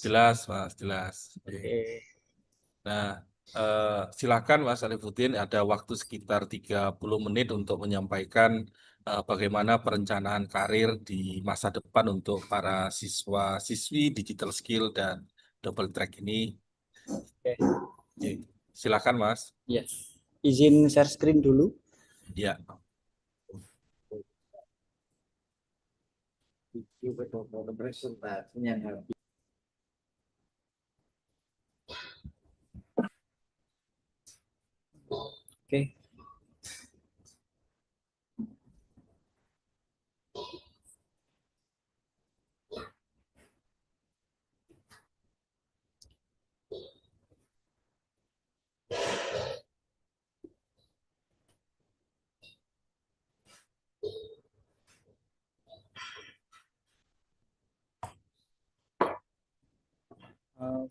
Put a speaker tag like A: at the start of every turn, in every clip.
A: Jelas, Mas, jelas. Oke.
B: Oke.
A: Nah, silakan Mas Alifuddin, ada waktu sekitar 30 menit untuk menyampaikan bagaimana perencanaan karir di masa depan untuk para siswa-siswi digital skill dan double track ini.
B: Oke.
A: Oke, silakan Mas.
B: Ya. Izin share screen dulu.
A: Ya,
B: Oke.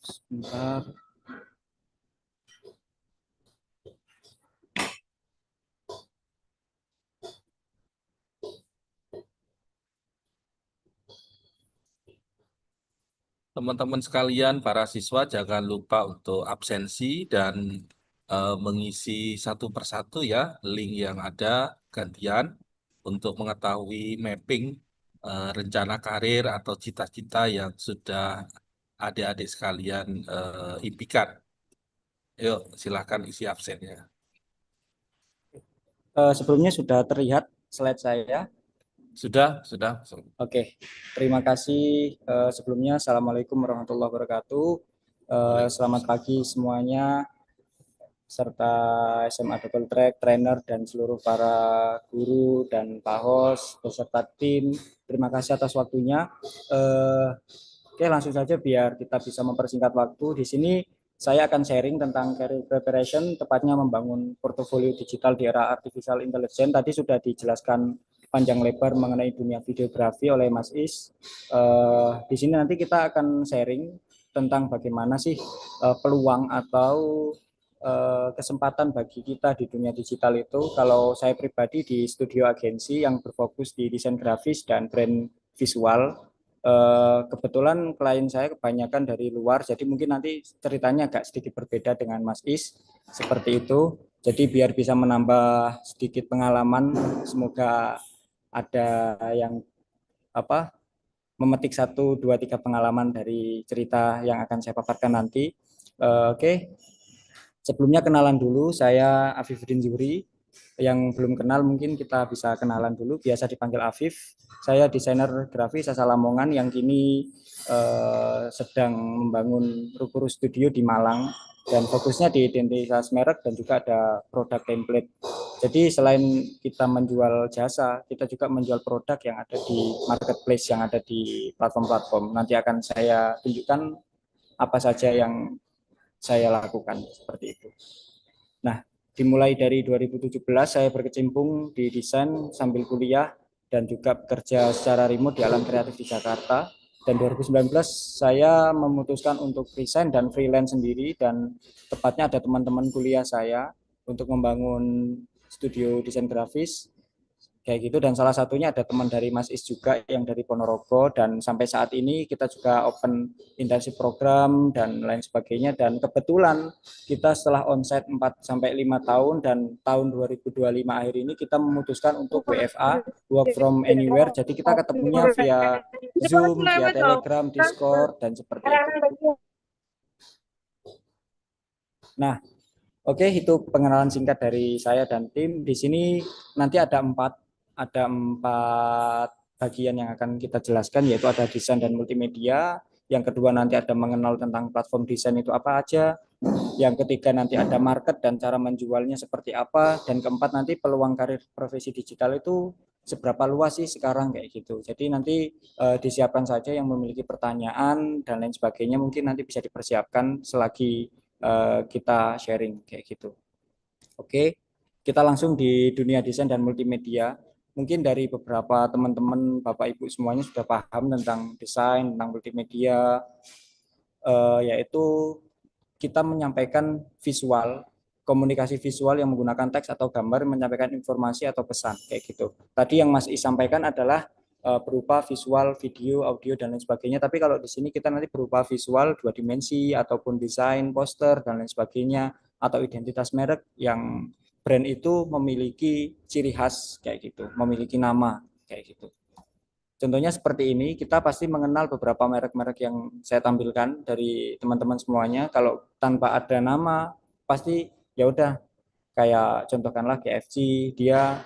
B: Sebentar.
A: teman-teman sekalian, para siswa jangan lupa untuk absensi dan mengisi satu persatu ya link yang ada gantian untuk mengetahui mapping rencana karir atau cita-cita yang sudah adik-adik sekalian impikan. Yuk, silakan isi absennya.
B: Sebelumnya sudah terlihat slide saya.
A: Sudah, sudah.
B: Oke, terima kasih. Sebelumnya, Assalamualaikum warahmatullahi wabarakatuh. Selamat pagi semuanya, serta SMA Double Track, trainer, dan seluruh para guru dan Pak Hos, beserta tim. Terima kasih atas waktunya. Oke, langsung saja biar kita bisa mempersingkat waktu. Di sini saya akan sharing tentang career preparation, tepatnya membangun portofolio digital di era artificial intelligence. Tadi sudah dijelaskan panjang lebar mengenai dunia videografi oleh Mas Is. Di sini nanti kita akan sharing tentang bagaimana sih peluang atau kesempatan bagi kita di dunia digital itu. Kalau saya pribadi di studio agensi yang berfokus di desain grafis dan brand visual. Kebetulan klien saya kebanyakan dari luar, jadi mungkin nanti ceritanya agak sedikit berbeda dengan Mas Is, seperti itu. Jadi biar bisa menambah sedikit pengalaman, semoga ada yang memetik 1, 2, 3 pengalaman dari cerita yang akan saya paparkan nanti. Oke, sebelumnya kenalan dulu, saya Afifuddin Zuhri. Yang belum kenal mungkin kita bisa kenalan dulu, biasa dipanggil Afif. Saya desainer grafis asal Lamongan yang kini sedang membangun Rukuru Studio di Malang, dan fokusnya di identitas merek dan juga ada produk template. Jadi selain kita menjual jasa, kita juga menjual produk yang ada di marketplace, yang ada di platform-platform. Nanti akan saya tunjukkan apa saja yang saya lakukan seperti itu. Nah, dimulai dari 2017 saya berkecimpung di desain sambil kuliah dan juga bekerja secara remote di Alam Kreatif di Jakarta. Dan 2019 saya memutuskan untuk resign dan freelance sendiri, dan tepatnya ada teman-teman kuliah saya untuk membangun studio desain grafis kayak gitu, dan salah satunya ada teman dari Mas Is juga yang dari Ponorogo, dan sampai saat ini kita juga open intensif program dan lain sebagainya. Dan kebetulan kita setelah onsite 4 sampai 5 tahun, dan tahun 2025 akhir ini kita memutuskan untuk WFA, work from anywhere. Jadi kita ketemunya via Zoom, via Telegram, Discord, dan seperti itu. Nah, oke, itu pengenalan singkat dari saya dan tim. Di sini nanti ada empat bagian yang akan kita jelaskan, yaitu ada desain dan multimedia. Yang kedua nanti ada mengenal tentang platform desain itu apa aja. Yang ketiga nanti ada market dan cara menjualnya seperti apa. Dan keempat nanti peluang karir profesi digital itu seberapa luas sih sekarang kayak gitu. Jadi nanti disiapkan saja yang memiliki pertanyaan dan lain sebagainya, mungkin nanti bisa dipersiapkan selagi kita sharing kayak gitu. Oke, kita langsung di dunia desain dan multimedia. Mungkin dari beberapa teman-teman, Bapak Ibu semuanya sudah paham tentang desain, tentang multimedia, yaitu kita menyampaikan visual, komunikasi visual yang menggunakan teks atau gambar, menyampaikan informasi atau pesan kayak gitu. Tadi yang Mas Is sampaikan adalah berupa visual, video, audio dan lain sebagainya. Tapi kalau di sini kita nanti berupa visual 2 dimensi ataupun desain, poster dan lain sebagainya, atau identitas merek yang brand itu memiliki ciri khas kayak gitu, memiliki nama kayak gitu. Contohnya seperti ini, kita pasti mengenal beberapa merek-merek yang saya tampilkan dari teman-teman semuanya. Kalau tanpa ada nama, pasti ya udah kayak contohkanlah KFC, dia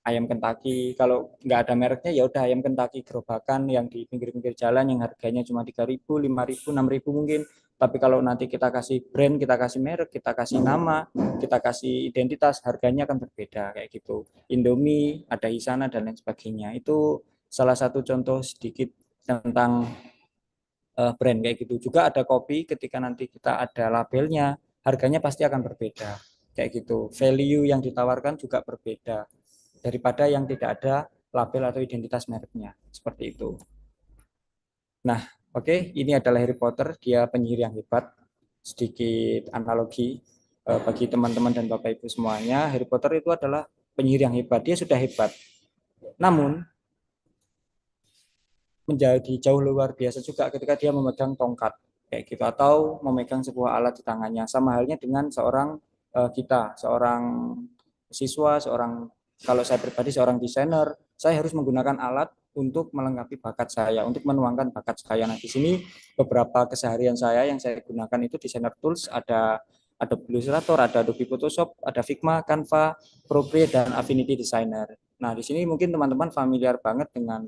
B: ayam Kentucky. Kalau nggak ada mereknya ya udah ayam Kentucky gerobakan yang di pinggir-pinggir jalan yang harganya cuma 3.000, 5.000, 6.000 mungkin. Tapi kalau nanti kita kasih brand, kita kasih merek, kita kasih nama, kita kasih identitas, harganya akan berbeda kayak gitu. Indomie, ada Hisana dan lain sebagainya. Itu salah satu contoh sedikit tentang brand kayak gitu. Juga ada kopi, ketika nanti kita ada labelnya, harganya pasti akan berbeda kayak gitu. Value yang ditawarkan juga berbeda daripada yang tidak ada label atau identitas mereknya seperti itu. Nah, oke, ini adalah Harry Potter, dia penyihir yang hebat. Sedikit analogi bagi teman-teman dan Bapak Ibu semuanya, Harry Potter itu adalah penyihir yang hebat. Dia sudah hebat, namun menjadi jauh luar biasa juga ketika dia memegang tongkat kayak gitu atau memegang sebuah alat di tangannya. Sama halnya dengan seorang kita, seorang siswa, seorang kalau saya pribadi seorang desainer, saya harus menggunakan alat untuk melengkapi bakat saya, untuk menuangkan bakat saya. Nah, di sini beberapa keseharian saya yang saya gunakan itu designer tools, ada Adobe Illustrator, ada Adobe Photoshop, ada Figma, Canva, Procreate, dan Affinity Designer. Nah, di sini mungkin teman-teman familiar banget dengan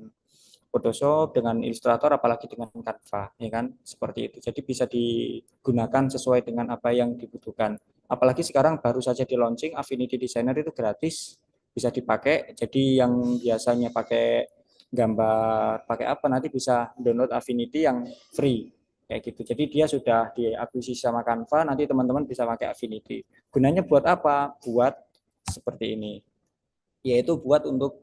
B: Photoshop, dengan Illustrator, apalagi dengan Canva, ya kan? Seperti itu. Jadi bisa digunakan sesuai dengan apa yang dibutuhkan. Apalagi sekarang baru saja di launching Affinity Designer itu gratis, bisa dipakai. Jadi yang biasanya pakai gambar, pakai apa nanti bisa download Affinity yang free kayak gitu. Jadi dia sudah diakuisisi sama Canva, nanti teman-teman bisa pakai Affinity. Gunanya buat apa? Buat seperti ini. Yaitu buat untuk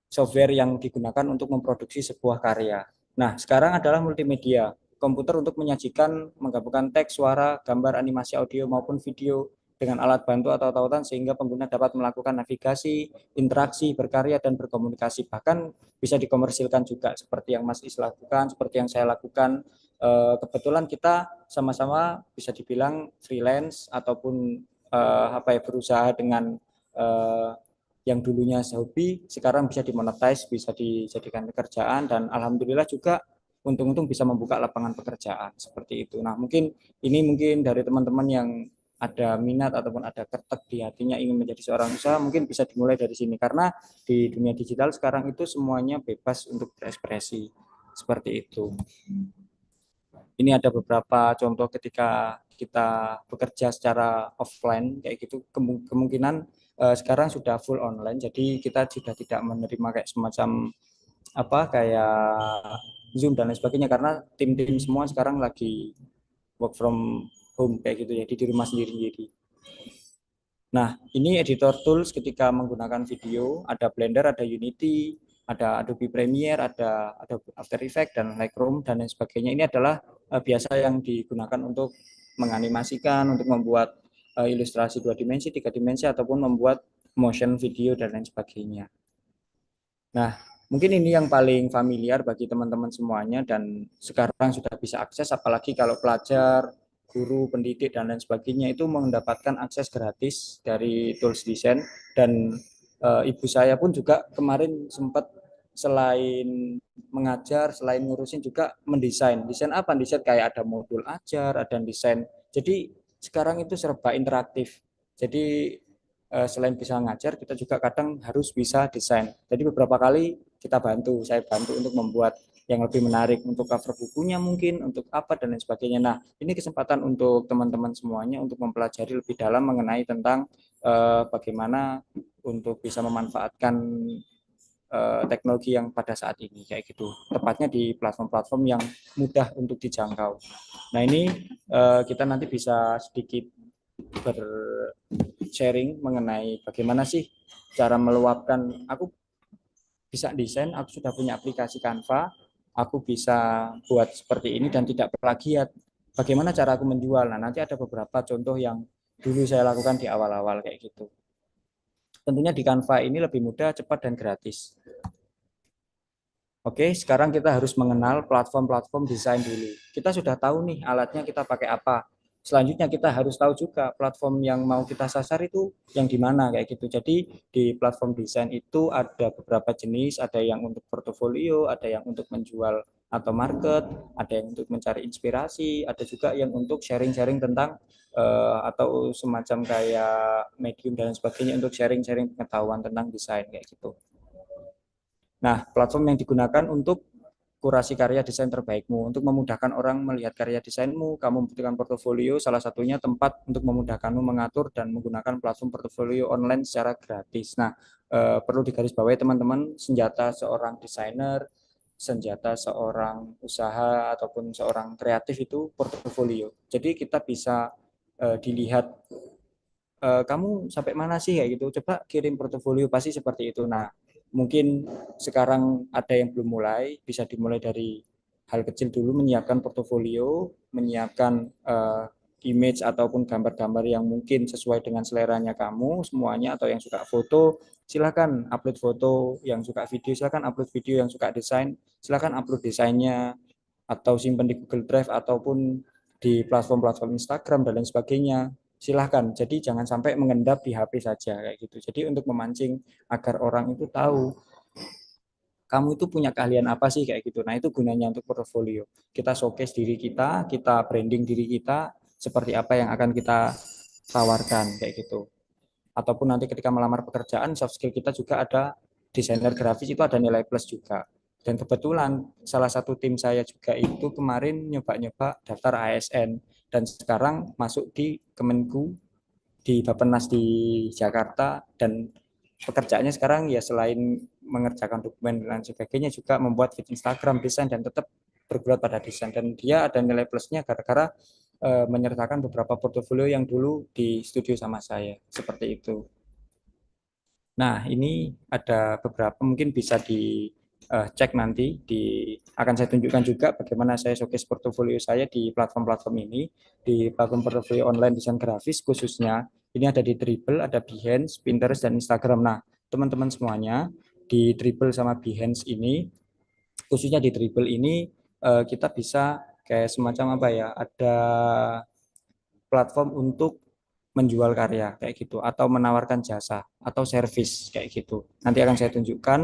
B: software yang digunakan untuk memproduksi sebuah karya. Nah, sekarang adalah multimedia, komputer untuk menyajikan, menggabungkan teks, suara, gambar, animasi audio maupun video dengan alat bantu atau tautan sehingga pengguna dapat melakukan navigasi, interaksi, berkarya, dan berkomunikasi. Bahkan bisa dikomersilkan juga seperti yang Mas Is lakukan, seperti yang saya lakukan. Kebetulan kita sama-sama bisa dibilang freelance ataupun berusaha dengan yang dulunya hobi sekarang bisa dimonetize, bisa dijadikan pekerjaan, dan alhamdulillah juga untung-untung bisa membuka lapangan pekerjaan seperti itu. Nah, mungkin dari teman-teman yang ada minat ataupun ada ketek di hatinya ingin menjadi seorang usaha, mungkin bisa dimulai dari sini karena di dunia digital sekarang itu semuanya bebas untuk berekspresi seperti itu. Ini ada beberapa contoh ketika kita bekerja secara offline kayak gitu, kemungkinan sekarang sudah full online, jadi kita sudah tidak menerima kayak semacam kayak Zoom dan lain sebagainya karena tim-tim semua sekarang lagi work from home kayak gitu, jadi di rumah sendiri-sendiri. Nah, ini editor tools ketika menggunakan video, ada Blender, ada Unity, ada Adobe Premiere, ada Adobe After Effects, dan Lightroom, dan lain sebagainya. Ini adalah biasa yang digunakan untuk menganimasikan, untuk membuat ilustrasi 2 dimensi, 3 dimensi, ataupun membuat motion video, dan lain sebagainya. Nah, mungkin ini yang paling familiar bagi teman-teman semuanya, dan sekarang sudah bisa akses, apalagi kalau pelajar, guru, pendidik, dan lain sebagainya itu mendapatkan akses gratis dari tools design. Dan ibu saya pun juga kemarin sempat selain mengajar, selain ngurusin juga mendesain. Desain apa? Desain kayak ada modul ajar, ada desain. Jadi sekarang itu serba interaktif. Jadi selain bisa ngajar, kita juga kadang harus bisa desain. Jadi beberapa kali saya bantu untuk membuat yang lebih menarik untuk cover bukunya mungkin, untuk apa dan lain sebagainya. Nah, ini kesempatan untuk teman-teman semuanya untuk mempelajari lebih dalam mengenai tentang bagaimana untuk bisa memanfaatkan teknologi yang pada saat ini kayak gitu. Tepatnya di platform-platform yang mudah untuk dijangkau. Nah, ini kita nanti bisa sedikit sharing mengenai bagaimana sih cara meluapkan. Aku bisa desain, aku sudah punya aplikasi Canva, aku bisa buat seperti ini dan tidak plagiat. Bagaimana cara aku menjual? Nah, nanti ada beberapa contoh yang dulu saya lakukan di awal-awal kayak gitu. Tentunya di Canva ini lebih mudah, cepat, dan gratis. Oke, sekarang kita harus mengenal platform-platform desain dulu. Kita sudah tahu nih alatnya kita pakai apa. Selanjutnya kita harus tahu juga platform yang mau kita sasar itu yang di mana kayak gitu. Jadi di platform desain itu ada beberapa jenis, ada yang untuk portofolio, ada yang untuk menjual atau market, ada yang untuk mencari inspirasi, ada juga yang untuk sharing-sharing tentang atau semacam kayak medium dan sebagainya untuk sharing-sharing pengetahuan tentang desain kayak gitu. Nah, platform yang digunakan untuk kurasi karya desain terbaikmu. Untuk memudahkan orang melihat karya desainmu, kamu membutuhkan portofolio, salah satunya tempat untuk memudahkanmu mengatur dan menggunakan platform portofolio online secara gratis. Nah, perlu digarisbawahi teman-teman, senjata seorang desainer, senjata seorang usaha ataupun seorang kreatif itu portofolio. Jadi kita bisa dilihat kamu sampai mana sih kayak gitu. Coba kirim portofolio pasti seperti itu. Nah, mungkin sekarang ada yang belum mulai, bisa dimulai dari hal kecil dulu, menyiapkan portofolio, menyiapkan image ataupun gambar-gambar yang mungkin sesuai dengan seleranya kamu semuanya, atau yang suka foto silakan upload foto, yang suka video silakan upload video, yang suka desain silakan upload desainnya, atau simpan di Google Drive ataupun di platform-platform Instagram dan lain sebagainya. Silahkan. Jadi jangan sampai mengendap di HP saja kayak gitu. Jadi untuk memancing agar orang itu tahu kamu itu punya keahlian apa sih kayak gitu. Nah, itu gunanya untuk portfolio. Kita showcase diri kita branding diri kita seperti apa yang akan kita tawarkan kayak gitu. Ataupun nanti ketika melamar pekerjaan, soft skill kita juga ada desainer grafis itu ada nilai plus juga. Dan kebetulan salah satu tim saya juga itu kemarin nyoba-nyoba daftar ASN dan sekarang masuk di Kemenku di Bappenas di Jakarta, dan pekerjaannya sekarang ya selain mengerjakan dokumen dan sebagainya juga membuat feed Instagram, desain, dan tetap bergerak pada desain, dan dia ada nilai plusnya gara-gara menyertakan beberapa portofolio yang dulu di studio sama saya seperti itu. Nah, ini ada beberapa mungkin bisa dicek nanti akan saya tunjukkan juga bagaimana saya showcase portofolio saya di platform-platform ini, di platform portofolio online desain grafis khususnya. Ini ada di Dribbble, ada Behance, Pinterest, dan Instagram. Nah, teman-teman semuanya di Dribbble sama Behance ini, khususnya di Dribbble ini kita bisa kayak semacam apa ya, ada platform untuk menjual karya kayak gitu atau menawarkan jasa atau service kayak gitu. Nanti akan saya tunjukkan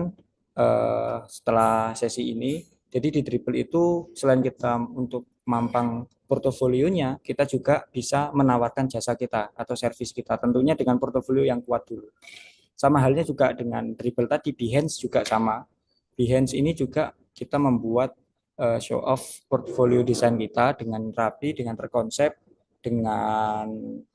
B: setelah sesi ini. Jadi di Dribble itu selain kita untuk mampang portofolionya, kita juga bisa menawarkan jasa kita atau service kita. Tentunya dengan portofolio yang kuat dulu. Sama halnya juga dengan Dribble tadi, Behance juga sama. Behance ini juga kita membuat show off portfolio desain kita dengan rapi, dengan terkonsep, dengan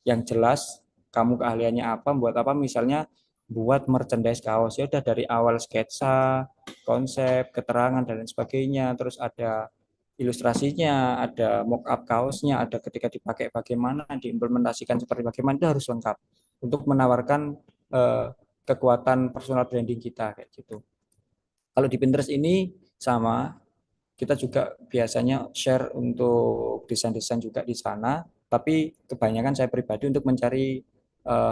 B: yang jelas kamu keahliannya apa, buat apa, misalnya buat merchandise kaos ya udah dari awal sketsa, konsep, keterangan dan lain sebagainya, terus ada ilustrasinya, ada mock up kaosnya, ada ketika dipakai bagaimana, diimplementasikan seperti bagaimana, itu harus lengkap untuk menawarkan kekuatan personal branding kita kayak gitu. Kalau di Pinterest ini sama, kita juga biasanya share untuk desain-desain juga di sana, tapi kebanyakan saya pribadi untuk mencari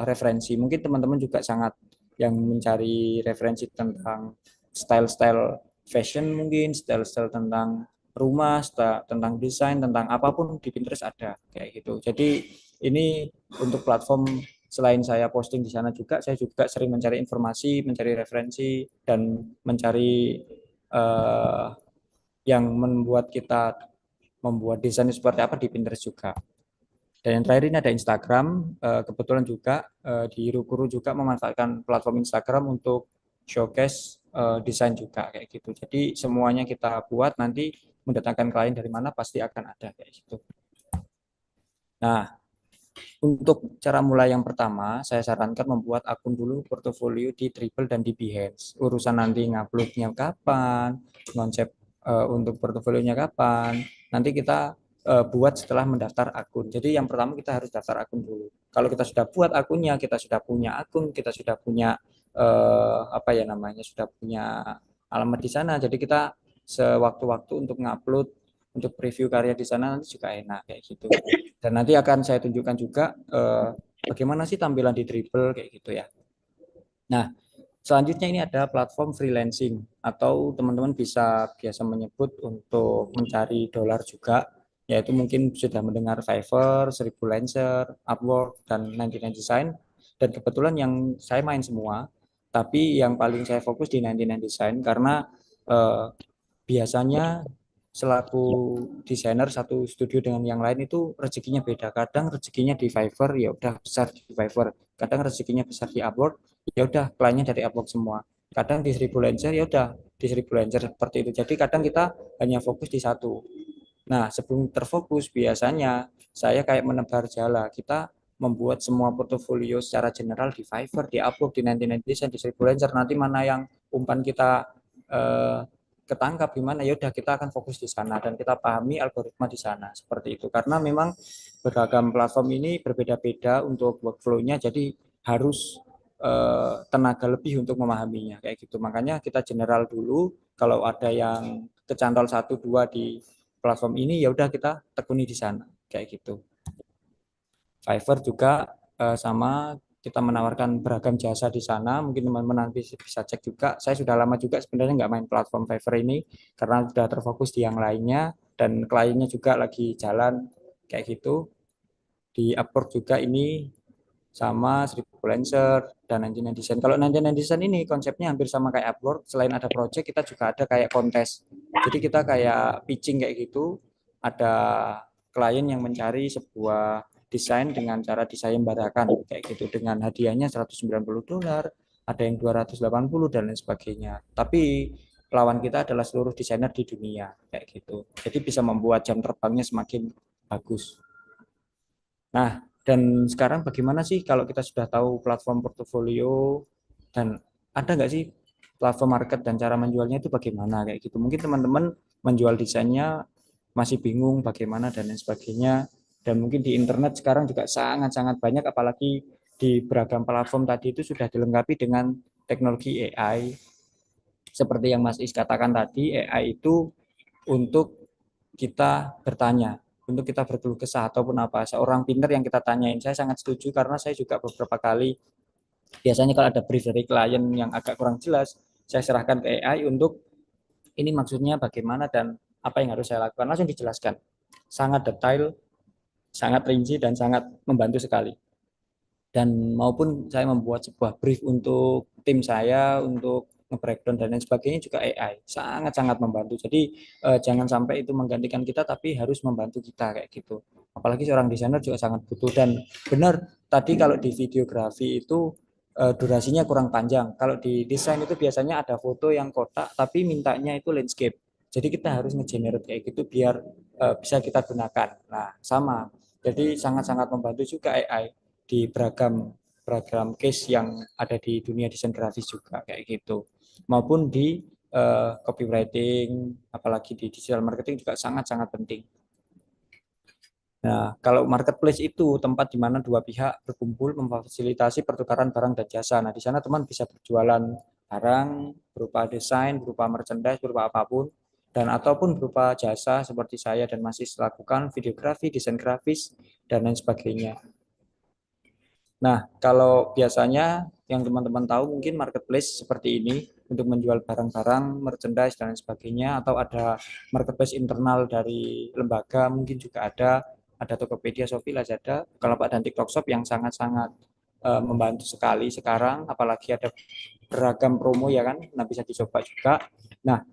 B: referensi. Mungkin teman-teman juga sangat yang mencari referensi tentang style-style fashion, mungkin style-style tentang rumah, tentang desain, tentang apapun di Pinterest ada kayak gitu. Jadi ini untuk platform, selain saya posting di sana juga, saya juga sering mencari informasi, mencari referensi, dan mencari uh, yang membuat kita membuat desain seperti apa di Pinterest juga. Dan yang terakhir ini ada Instagram. Kebetulan juga di Rukuru juga memanfaatkan platform Instagram untuk showcase desain juga kayak gitu. Jadi semuanya kita buat, nanti mendatangkan klien dari mana pasti akan ada kayak gitu. Nah, untuk cara mulai yang pertama, saya sarankan membuat akun dulu portofolio di Dribble dan di Behance. Urusan nanti nguploadnya kapan, konsep untuk portofolionya kapan, nanti kita buat setelah mendaftar akun. Jadi yang pertama kita harus daftar akun dulu. Kalau kita sudah buat akunnya, kita sudah punya akun, kita sudah punya apa ya namanya, sudah punya alamat di sana. Jadi kita sewaktu-waktu untuk ngupload, untuk preview karya di sana nanti juga enak kayak gitu. Dan nanti akan saya tunjukkan juga bagaimana sih tampilan di Dribble kayak gitu ya. Nah, selanjutnya ini ada platform freelancing atau teman-teman bisa biasa menyebut untuk mencari dolar juga, yaitu mungkin sudah mendengar Fiverr, 1000 Lancer, Upwork, dan 99 Design. Dan kebetulan yang saya main semua, tapi yang paling saya fokus di 99 Design karena eh, biasanya selaku desainer satu studio dengan yang lain itu rezekinya beda. Kadang rezekinya di Fiverr ya udah besar di Fiverr, kadang rezekinya besar di Upwork ya udah kliennya dari Upwork semua. Kadang di 1000 Lancer ya udah di 1000 Lancer seperti itu. Jadi kadang kita hanya fokus di satu. Nah, sebelum terfokus biasanya saya kayak menebar jala. Kita membuat semua portofolio secara general di Fiverr, di Upwork, di 99 Design, di 1000 Lancer. Nanti mana yang umpan kita eh, ketangkap gimana ya udah kita akan fokus di sana dan kita pahami algoritma di sana seperti itu. Karena memang beragam platform ini berbeda-beda untuk workflow-nya, jadi harus tenaga lebih untuk memahaminya kayak gitu. Makanya kita general dulu. Kalau ada yang kecantol satu dua di platform ini ya udah kita tekuni di sana kayak gitu. Fiverr juga sama, kita menawarkan beragam jasa di sana. Mungkin teman-teman nanti bisa cek juga. Saya sudah lama juga sebenarnya nggak main platform Fiverr ini karena sudah terfokus di yang lainnya dan kliennya juga lagi jalan kayak gitu. Di Upwork juga ini sama 1000 Lancer dan 99 Design. Kalau 99 Design ini konsepnya hampir sama kayak Upwork. Selain ada project, kita juga ada kayak kontes. Jadi kita kayak pitching kayak gitu. Ada klien yang mencari sebuah desain dengan cara disayembarakan kayak gitu dengan hadiahnya $190, ada yang 280 dan lain sebagainya. Tapi lawan kita adalah seluruh desainer di dunia kayak gitu. Jadi bisa membuat jam terbangnya semakin bagus. Nah, dan sekarang bagaimana sih kalau kita sudah tahu platform portofolio dan ada nggak sih platform market dan cara menjualnya itu bagaimana kayak gitu. Mungkin teman-teman menjual desainnya masih bingung bagaimana dan lain sebagainya. Dan mungkin di internet sekarang juga sangat-sangat banyak apalagi di beragam platform tadi itu sudah dilengkapi dengan teknologi AI. Seperti yang Mas Is katakan tadi, AI itu untuk kita bertanya, untuk kita berkeluh kesah ataupun apa. Seorang pinter yang kita tanyain, saya sangat setuju karena saya juga beberapa kali, biasanya kalau ada brief dari klien yang agak kurang jelas, saya serahkan ke AI untuk ini maksudnya bagaimana dan apa yang harus saya lakukan. Langsung dijelaskan. Sangat detail, sangat rinci, dan sangat membantu sekali. Dan maupun saya membuat sebuah brief untuk tim saya untuk nge-breakdown dan lain sebagainya juga AI sangat-sangat membantu. Jadi jangan sampai itu menggantikan kita tapi harus membantu kita kayak gitu. Apalagi seorang desainer juga sangat butuh. Dan benar tadi kalau di videografi itu durasinya kurang panjang. Kalau di desain itu biasanya ada foto yang kotak tapi mintanya itu landscape. Jadi kita harus nge-generate kayak gitu biar bisa kita gunakan. Nah, sama. Jadi sangat-sangat membantu juga AI di beragam beragam case yang ada di dunia desain grafis juga kayak gitu, maupun di copywriting, apalagi di digital marketing juga sangat-sangat penting. Nah, kalau marketplace itu tempat di mana dua pihak berkumpul memfasilitasi pertukaran barang dan jasa. Nah, di sana teman bisa berjualan barang berupa desain, berupa merchandise, berupa apapun, dan ataupun berupa jasa seperti saya dan masih lakukan videografi, desain grafis, dan lain sebagainya. Nah, kalau biasanya yang teman-teman tahu mungkin marketplace seperti ini untuk menjual barang-barang, merchandise dan sebagainya, atau ada marketplace internal dari lembaga mungkin juga ada Tokopedia, Shopee, Lazada, Bukalapak dan TikTok Shop yang sangat-sangat membantu sekali sekarang, apalagi ada beragam promo ya kan, nah bisa dicoba juga. Nah,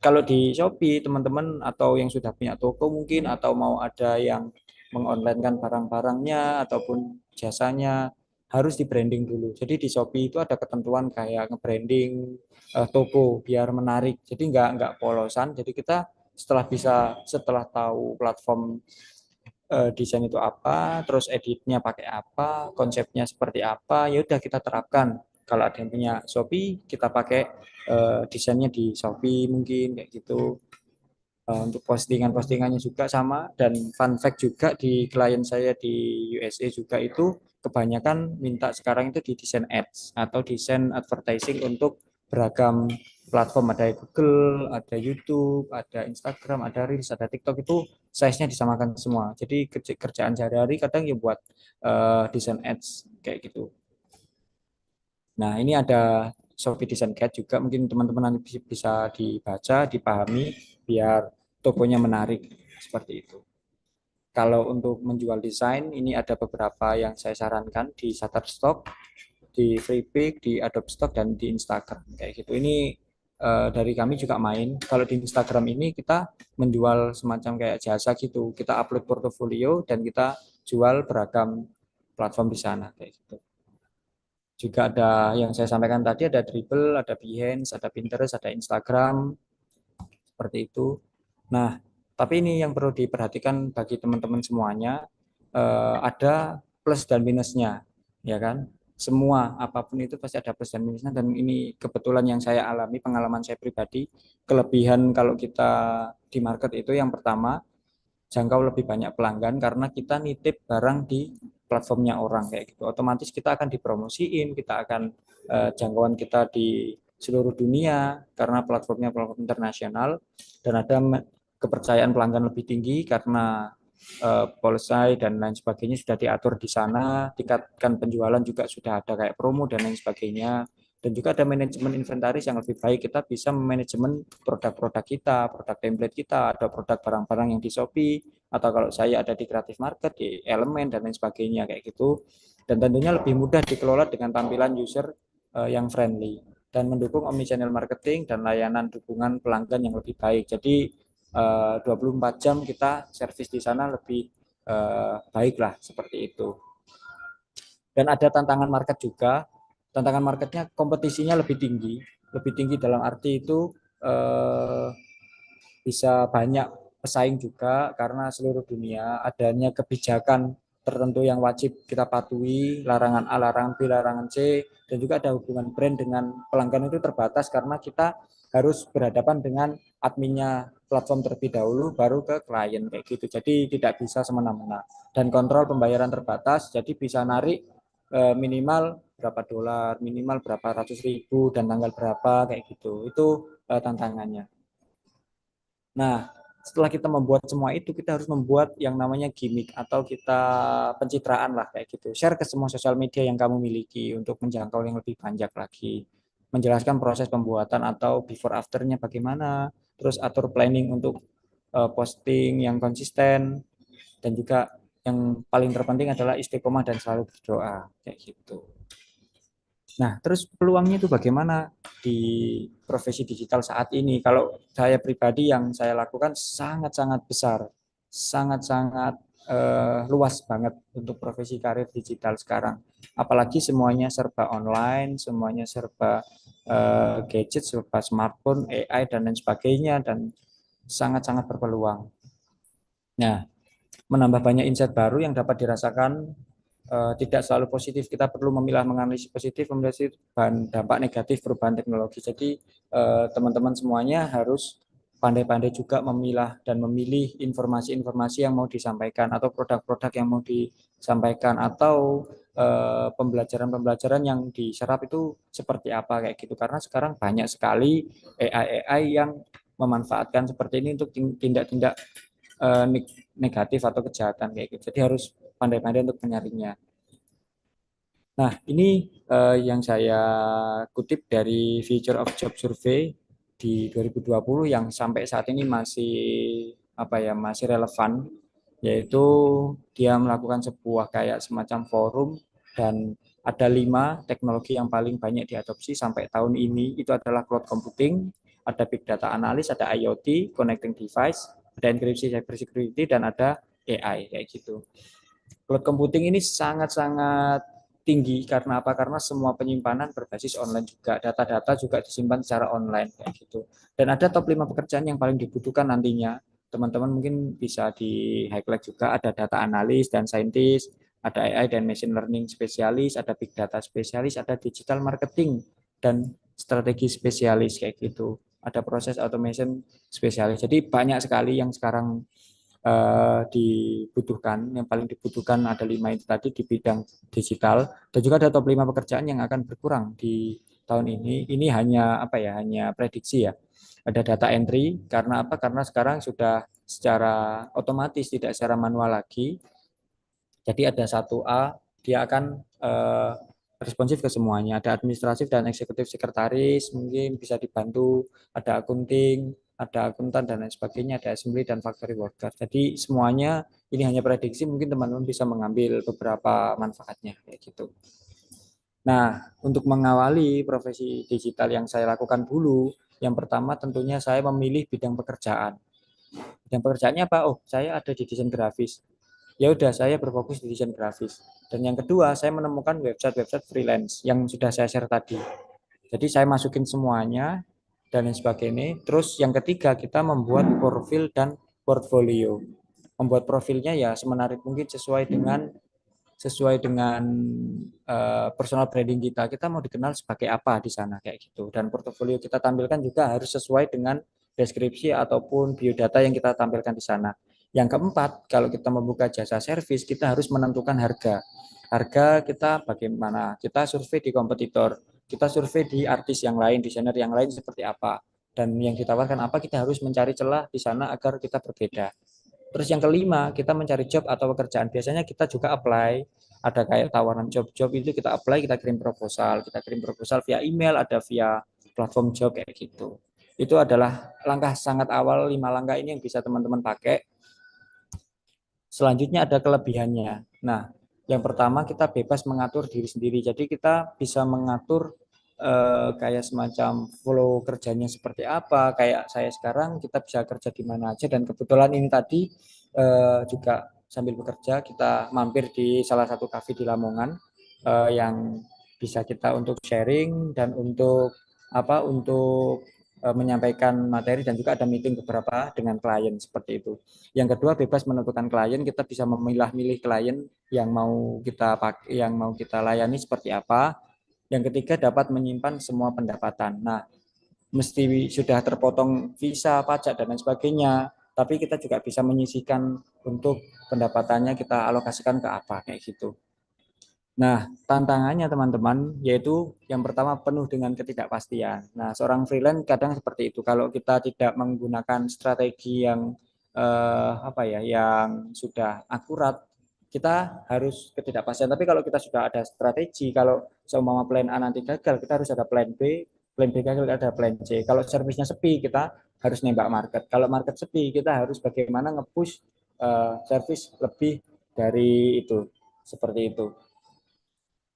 B: kalau di Shopee teman-teman atau yang sudah punya toko mungkin atau mau ada yang mengonlinekan barang-barangnya ataupun jasanya harus di branding dulu. Jadi di Shopee itu ada ketentuan kayak nge-branding toko biar menarik. Jadi nggak polosan. Jadi kita setelah tahu platform desain itu apa, terus editnya pakai apa, konsepnya seperti apa, ya udah kita terapkan. Kalau ada yang punya Shopee, kita pakai desainnya di Shopee mungkin kayak gitu. Untuk postingan-postingannya juga sama, dan fun fact juga di klien saya di USA juga itu kebanyakan minta sekarang itu di desain ads atau desain advertising untuk beragam platform, ada Google, ada YouTube, ada Instagram, ada Reels, ada TikTok, itu size-nya disamakan semua. Jadi kerjaan sehari-hari kadang ya buat desain ads kayak gitu. Nah, ini ada Shopee Design Guide juga, mungkin teman-teman nanti bisa dibaca, dipahami, biar tokonya menarik, seperti itu. Kalau untuk menjual desain, ini ada beberapa yang saya sarankan di Shutterstock, di Freepik, di Adobe Stock, dan di Instagram. Kayak gitu. Ini dari kami juga main. Kalau di Instagram ini kita menjual semacam kayak jasa gitu. Kita upload portofolio dan kita jual beragam platform di sana. Kayak gitu. Juga ada yang saya sampaikan tadi, ada Dribble, ada Behance, ada Pinterest, ada Instagram, seperti itu. Nah, tapi ini yang perlu diperhatikan bagi teman-teman semuanya, ada plus dan minusnya, ya kan? Semua apapun itu pasti ada plus dan minusnya, dan ini kebetulan yang saya alami, pengalaman saya pribadi. Kelebihan kalau kita di market itu yang pertama, jangkau lebih banyak pelanggan karena kita nitip barang di platformnya orang kayak gitu. Otomatis kita akan dipromosiin, kita akan jangkauan kita di seluruh dunia karena platformnya platform internasional, dan ada kepercayaan pelanggan lebih tinggi karena policy dan lain sebagainya sudah diatur di sana, tingkatkan penjualan juga sudah ada kayak promo dan lain sebagainya. Dan juga ada manajemen inventaris yang lebih baik, kita bisa manajemen produk-produk kita, produk template kita, ada produk barang-barang yang di Shopee, atau kalau saya ada di Creative Market, di Elemen, dan lain sebagainya kayak gitu. Dan tentunya lebih mudah dikelola dengan tampilan user yang friendly, dan mendukung omnichannel marketing dan layanan dukungan pelanggan yang lebih baik. Jadi 24 jam kita servis di sana lebih baik lah, seperti itu. Dan ada tantangan market juga. Tantangan marketnya, kompetisinya lebih tinggi dalam arti itu bisa banyak pesaing juga karena seluruh dunia adanya kebijakan tertentu yang wajib kita patuhi, larangan A, larangan B, larangan C, dan juga ada hubungan brand dengan pelanggan itu terbatas karena kita harus berhadapan dengan adminnya platform terlebih dahulu baru ke klien kayak gitu. Jadi tidak bisa semena-mena, dan kontrol pembayaran terbatas, jadi bisa narik minimal berapa dolar, minimal berapa ratus ribu, dan tanggal berapa kayak gitu. Itu tantangannya. Nah, setelah kita membuat semua itu, kita harus membuat yang namanya gimmick atau kita pencitraan lah kayak gitu. Share ke semua sosial media yang kamu miliki untuk menjangkau yang lebih banyak lagi. Menjelaskan proses pembuatan atau before afternya bagaimana, terus atur planning untuk posting yang konsisten, dan juga yang paling terpenting adalah istiqomah dan selalu berdoa kayak gitu. Nah, terus peluangnya itu bagaimana di profesi digital saat ini? Kalau saya pribadi yang saya lakukan sangat-sangat besar, sangat-sangat luas banget untuk profesi karir digital sekarang. Apalagi semuanya serba online, semuanya serba gadget, serba smartphone, AI, dan lain sebagainya, dan sangat-sangat berpeluang. Nah, menambah banyak insight baru yang dapat dirasakan, tidak selalu positif. Kita perlu memilah, menganalisis positif, menganalisis dampak negatif perubahan teknologi. Jadi teman-teman semuanya harus pandai-pandai juga memilah dan memilih informasi-informasi yang mau disampaikan, atau produk-produk yang mau disampaikan, atau pembelajaran-pembelajaran yang diserap itu seperti apa kayak gitu. Karena sekarang banyak sekali AI yang memanfaatkan seperti ini untuk tindak-tindak negatif atau kejahatan kayak gitu. Jadi harus pandai-pandai untuk menyaringnya. Nah, ini yang saya kutip dari Future of Job Survey di 2020 yang sampai saat ini masih masih relevan, yaitu dia melakukan sebuah kayak semacam forum, dan ada 5 teknologi yang paling banyak diadopsi sampai tahun ini. Itu adalah cloud computing, ada big data analysis, ada IoT, connecting device, ada enkripsi cyber security, dan ada AI kayak gitu. Cloud computing ini sangat-sangat tinggi karena apa? Karena semua penyimpanan berbasis online juga. Data-data juga disimpan secara online kayak gitu. Dan ada top 5 pekerjaan yang paling dibutuhkan nantinya. Teman-teman mungkin bisa di highlight juga, ada data analis dan saintis, ada AI dan machine learning spesialis, ada big data spesialis, ada digital marketing dan strategi spesialis kayak gitu. Ada proses automation spesialis. Jadi banyak sekali yang sekarang dibutuhkan. Yang paling dibutuhkan ada 5 itu tadi di bidang digital, dan juga ada top 5 pekerjaan yang akan berkurang di tahun ini. Ini hanya hanya prediksi ya. Ada data entry, karena apa? Karena sekarang sudah secara otomatis, tidak secara manual lagi. Jadi ada 1A, dia akan responsif ke semuanya. Ada administratif dan eksekutif sekretaris, mungkin bisa dibantu, ada akunting, ada akuntan dan lain sebagainya, ada assembly dan factory worker. Jadi semuanya ini hanya prediksi, mungkin teman-teman bisa mengambil beberapa manfaatnya kayak gitu. Nah, untuk mengawali profesi digital yang saya lakukan dulu, yang pertama tentunya saya memilih bidang pekerjaan. Bidang pekerjaannya apa? Oh, saya ada di desain grafis. Ya udah, saya berfokus di desain grafis. Dan yang kedua, saya menemukan website-website freelance yang sudah saya share tadi. Jadi saya masukin semuanya dan lain sebagainya. Terus yang ketiga, kita membuat profil dan portfolio. Membuat profilnya ya semenarik mungkin sesuai dengan personal branding kita. Kita mau dikenal sebagai apa di sana kayak gitu. Dan portofolio kita tampilkan juga harus sesuai dengan deskripsi ataupun biodata yang kita tampilkan di sana. Yang keempat, kalau kita membuka jasa servis, kita harus menentukan harga. Harga kita bagaimana? Kita survei di kompetitor, kita survei di artis yang lain, desainer yang lain seperti apa. Dan yang ditawarkan apa, kita harus mencari celah di sana agar kita berbeda. Terus yang kelima, kita mencari job atau pekerjaan. Biasanya kita juga apply, ada kayak tawaran job-job itu kita apply, kita kirim proposal via email, ada via platform job kayak gitu. Itu adalah langkah sangat awal, 5 langkah ini yang bisa teman-teman pakai. Selanjutnya ada kelebihannya. Nah, yang pertama kita bebas mengatur diri sendiri. Jadi kita bisa mengatur kayak semacam flow kerjanya seperti apa. Kayak saya sekarang kita bisa kerja di mana aja dan kebetulan ini tadi juga sambil bekerja kita mampir di salah satu kafe di Lamongan yang bisa kita untuk sharing dan untuk untuk menyampaikan materi dan juga ada meeting beberapa dengan klien seperti itu. Yang kedua bebas menentukan klien, kita bisa memilah-milih klien yang mau kita pakai, yang mau kita layani seperti apa. Yang ketiga dapat menyimpan semua pendapatan. Nah, mesti sudah terpotong visa, pajak dan lain sebagainya, tapi kita juga bisa menyisihkan untuk pendapatannya kita alokasikan ke apa kayak gitu. Nah, tantangannya teman-teman yaitu yang pertama penuh dengan ketidakpastian. Nah, seorang freelance kadang seperti itu. Kalau kita tidak menggunakan strategi yang yang sudah akurat, kita harus ketidakpastian. Tapi kalau kita sudah ada strategi, kalau seumpama plan A nanti gagal, kita harus ada plan B gagal ada plan C. Kalau servisnya sepi, kita harus nembak market. Kalau market sepi, kita harus bagaimana nge-push service lebih dari itu. Seperti itu.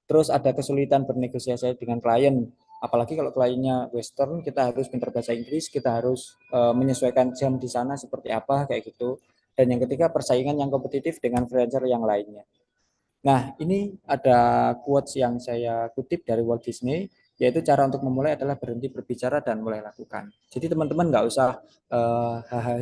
B: Terus ada kesulitan bernegosiasi dengan klien, apalagi kalau kliennya Western, kita harus pintar bahasa Inggris, kita harus menyesuaikan jam di sana seperti apa kayak gitu. Dan yang ketiga persaingan yang kompetitif dengan freelancer yang lainnya. Nah, ini ada quotes yang saya kutip dari Walt Disney, yaitu cara untuk memulai adalah berhenti berbicara dan mulai lakukan. Jadi teman-teman nggak usah hahaha,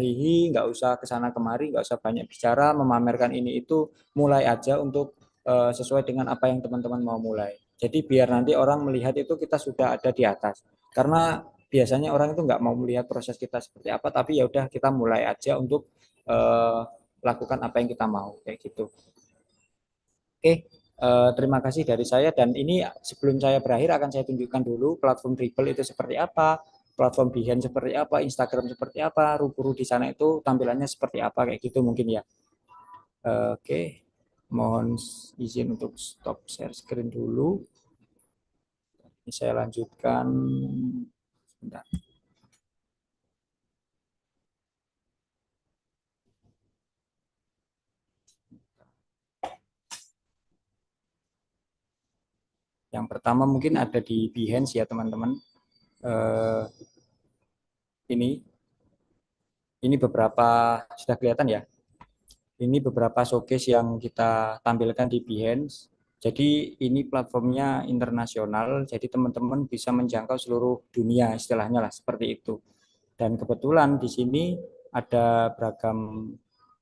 B: nggak usah kesana kemari, nggak usah banyak bicara, memamerkan ini itu, mulai aja untuk sesuai dengan apa yang teman-teman mau mulai. Jadi biar nanti orang melihat itu kita sudah ada di atas. Karena biasanya orang itu nggak mau melihat proses kita seperti apa, tapi ya udah kita mulai aja untuk eh, lakukan apa yang kita mau kayak gitu. Oke, terima kasih dari saya dan ini sebelum saya berakhir akan saya tunjukkan dulu platform Dribble itu seperti apa, platform Behance seperti apa, Instagram seperti apa, Rukuru di sana itu tampilannya seperti apa kayak gitu mungkin ya. Oke, mohon izin untuk stop share screen dulu. Ini saya lanjutkan. Sebentar. Yang pertama mungkin ada di Behance ya teman-teman. Eh, ini beberapa sudah kelihatan ya. Ini beberapa showcase yang kita tampilkan di Behance. Jadi ini platformnya internasional, jadi teman-teman bisa menjangkau seluruh dunia istilahnya lah seperti itu. Dan kebetulan di sini ada beragam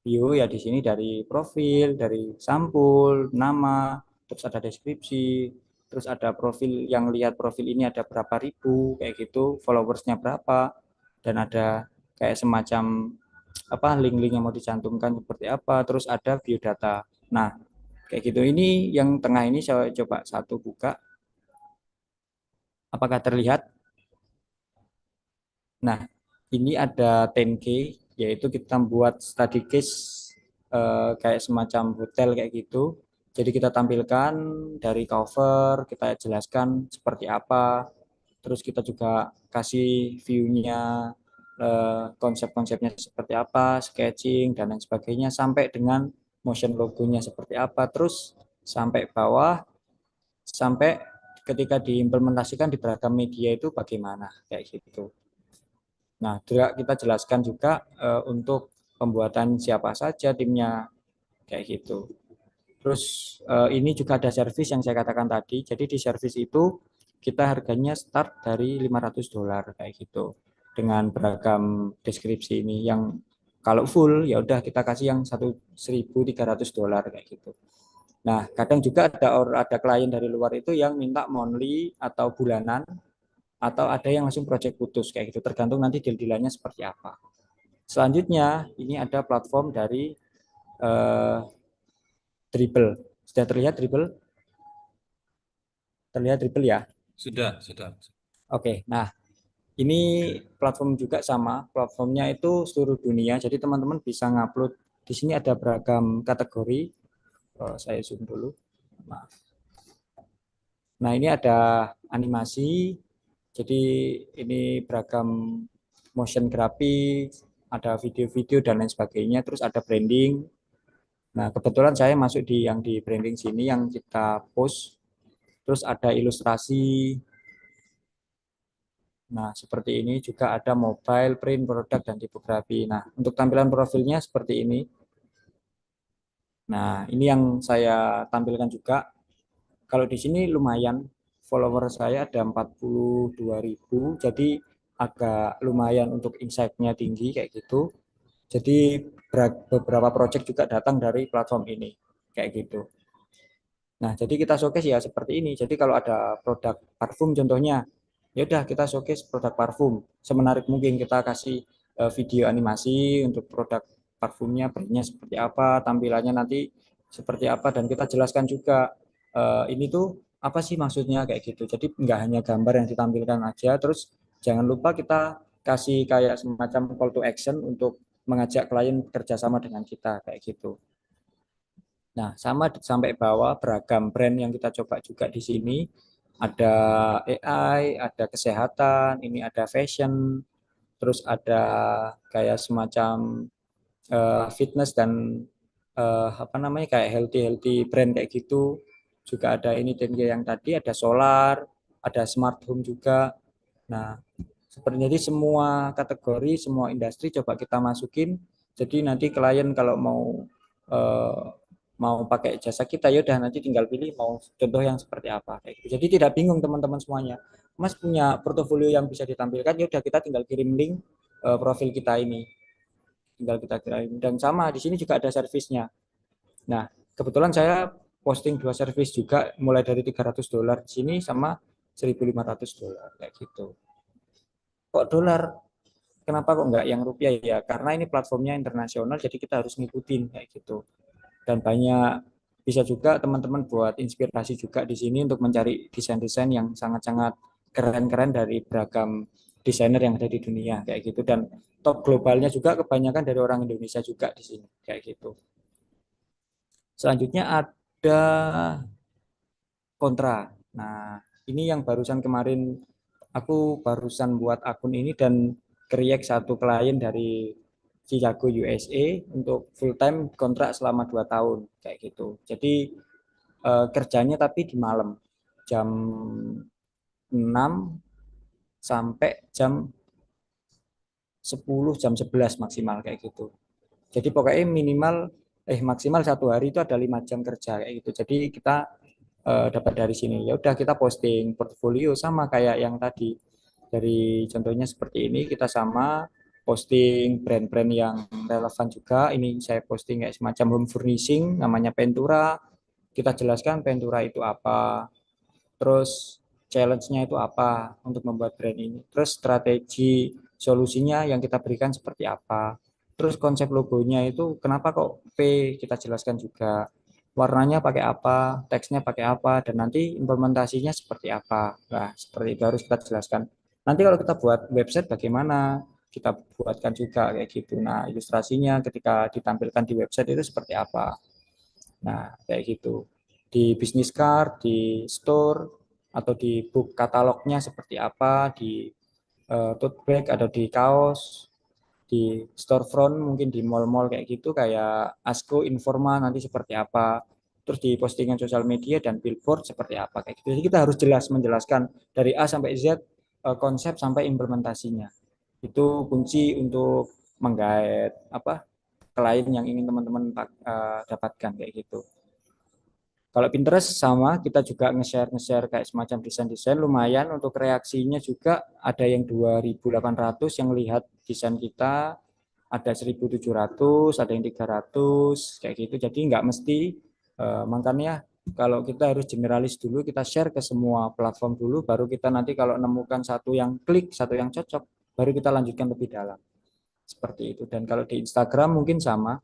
B: bio ya di sini dari profil, dari sampul, nama, terus ada deskripsi, terus ada profil yang lihat profil ini ada berapa ribu kayak gitu, followersnya berapa, dan ada kayak semacam link-link yang mau dicantumkan seperti apa, terus ada biodata. Nah, kayak gitu. Ini yang tengah ini saya coba satu buka. Apakah terlihat? Nah, ini ada 10K, yaitu kita buat study case kayak semacam hotel kayak gitu. Jadi kita tampilkan dari cover, kita jelaskan seperti apa, terus kita juga kasih view-nya, konsep-konsepnya seperti apa, sketching dan lain sebagainya, sampai dengan motion logonya seperti apa, terus sampai bawah, sampai ketika diimplementasikan di beragam media itu bagaimana, kayak gitu. Nah, juga kita jelaskan juga untuk pembuatan siapa saja timnya, kayak gitu. Terus ini juga ada servis yang saya katakan tadi. Jadi di servis itu kita harganya start dari $500 kayak gitu. Dengan beragam deskripsi ini yang kalau full ya udah kita kasih yang $1.300 kayak gitu. Nah, kadang juga ada klien dari luar itu yang minta monthly atau bulanan atau ada yang langsung project putus kayak gitu, tergantung nanti deal-dealannya seperti apa. Selanjutnya ini ada platform dari eh, Dribble. Sudah terlihat Dribble? Terlihat Dribble ya?
A: Sudah, sudah.
B: Oke, nah ini platform juga sama, platformnya itu seluruh dunia, jadi teman-teman bisa ngupload. Di sini ada beragam kategori. Saya zoom dulu. Nah ini ada animasi, jadi ini beragam motion graphics, ada video-video dan lain sebagainya, terus ada branding. Nah kebetulan saya masuk di yang di branding sini yang kita post, terus ada ilustrasi. Nah, seperti ini juga ada mobile, print, produk, dan tipografi. Nah, untuk tampilan profilnya seperti ini. Nah, ini yang saya tampilkan juga. Kalau di sini lumayan, follower saya ada 42.000, jadi agak lumayan untuk insight-nya tinggi kayak gitu. Jadi beberapa project juga datang dari platform ini, kayak gitu. Nah, jadi kita showcase ya seperti ini. Jadi kalau ada produk parfum contohnya, ya udah kita showcase produk parfum. Semenarik mungkin kita kasih video animasi untuk produk parfumnya, brandnya seperti apa, tampilannya nanti seperti apa, dan kita jelaskan juga ini tuh apa sih maksudnya kayak gitu. Jadi nggak hanya gambar yang ditampilkan aja, terus jangan lupa kita kasih kayak semacam call to action untuk mengajak klien kerjasama dengan kita kayak gitu. Nah, sama sampai bawah beragam brand yang kita coba juga di sini. Ada AI, ada kesehatan, ini ada fashion, terus ada kayak semacam fitness dan apa namanya kayak healthy healthy brand kayak gitu. Juga ada ini dan yang tadi ada solar, ada smart home juga. Nah, seperti jadi semua kategori, semua industri coba kita masukin. Jadi nanti klien kalau eh, mau pakai jasa kita ya udah nanti tinggal pilih mau contoh yang seperti apa kayak gitu. Jadi tidak bingung teman-teman semuanya. Mas punya portofolio yang bisa ditampilkan ya udah kita tinggal kirim link profil kita ini. Tinggal kita kirim dan sama di sini juga ada servisnya. Nah, kebetulan saya posting dua servis juga mulai dari $300 di sini sama $1.500 kayak gitu. Kok dolar? Kenapa kok nggak yang rupiah ya? Karena ini platformnya internasional, jadi kita harus ngikutin kayak gitu. Dan banyak bisa juga teman-teman buat inspirasi juga di sini untuk mencari desain-desain yang sangat-sangat keren-keren dari beragam desainer yang ada di dunia kayak gitu. Dan top globalnya juga kebanyakan dari orang Indonesia juga di sini kayak gitu. Selanjutnya ada kontra. Nah, ini yang barusan kemarin aku barusan buat akun ini dan create satu klien dari Chicago USA untuk full time kontrak selama 2 tahun kayak gitu. Jadi kerjanya tapi di malam jam 6 sampai jam 10 jam 11 maksimal kayak gitu. Jadi pokoknya minimal maksimal 1 hari itu ada 5 jam kerja kayak gitu. Jadi kita dapat dari sini. Ya udah kita posting portfolio sama kayak yang tadi. Dari contohnya seperti ini kita sama posting brand-brand yang relevan juga. Ini saya posting kayak semacam home furnishing namanya Pentura. Kita jelaskan Pentura itu apa, terus challenge-nya itu apa untuk membuat brand ini, terus strategi solusinya yang kita berikan seperti apa, terus konsep logonya itu kenapa kok P, kita jelaskan juga warnanya pakai apa, teksnya pakai apa, dan nanti implementasinya seperti apa. Nah, seperti itu harus kita jelaskan. Nanti kalau kita buat website bagaimana, kita buatkan juga kayak gitu. Nah, ilustrasinya ketika ditampilkan di website itu seperti apa. Nah, kayak gitu. di bisnis card, di store, atau di book katalognya seperti apa, di tote bag atau di kaos, di storefront mungkin di mall-mall kayak gitu, kayak Asko, Informa nanti seperti apa, terus di postingan sosial media dan billboard seperti apa kayak gitu. Jadi kita harus jelas menjelaskan dari A sampai Z, konsep sampai implementasinya. Itu kunci untuk menggait apa klien yang ingin teman-teman dapatkan kayak gitu. Kalau Pinterest sama, kita juga nge-share kayak semacam desain-desain, lumayan untuk reaksinya juga ada yang 2.800 yang lihat desain kita, ada 1.700, ada yang 300 kayak gitu. Jadi nggak mesti, makanya kalau kita harus generalis dulu, kita share ke semua platform dulu, baru kita nanti kalau nemukan satu yang klik, satu yang cocok, baru kita lanjutkan lebih dalam. Seperti itu. Dan kalau di Instagram mungkin sama,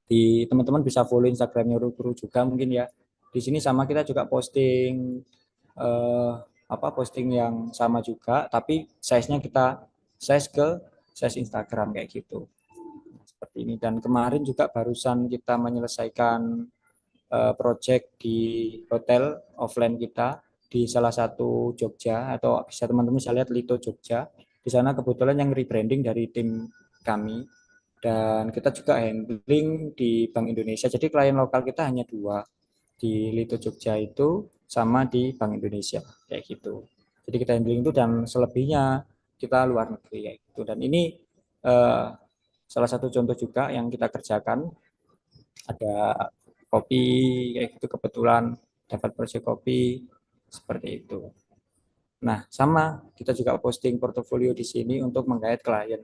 B: di teman-teman bisa follow Instagramnya Rukru juga mungkin ya. Di sini sama kita juga posting eh, posting yang sama juga, tapi size-nya kita size ke size Instagram kayak gitu. Seperti ini. Dan kemarin juga barusan kita menyelesaikan project di hotel offline kita di salah satu Jogja, atau bisa teman-teman bisa lihat Lito Jogja. Di sana kebetulan yang rebranding dari tim kami, dan kita juga handling di Bank Indonesia. Jadi klien lokal kita hanya dua, di Lito Jogja itu sama di Bank Indonesia kayak gitu. Jadi kita handling itu, dan selebihnya kita luar negeri kayak gitu. Dan ini eh, salah satu contoh juga yang kita kerjakan, ada kopi kayak gitu, kebetulan dapat proyek kopi seperti itu. Nah, sama kita juga posting portofolio di sini untuk menggait klien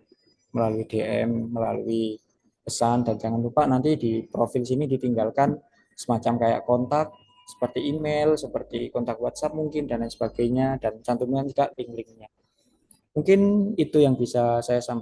B: melalui DM, melalui pesan, dan jangan lupa nanti di profil sini ditinggalkan semacam kayak kontak seperti email, seperti kontak WhatsApp mungkin dan lain sebagainya, dan cantumnya juga link-linknya. Mungkin itu yang bisa saya sampaikan.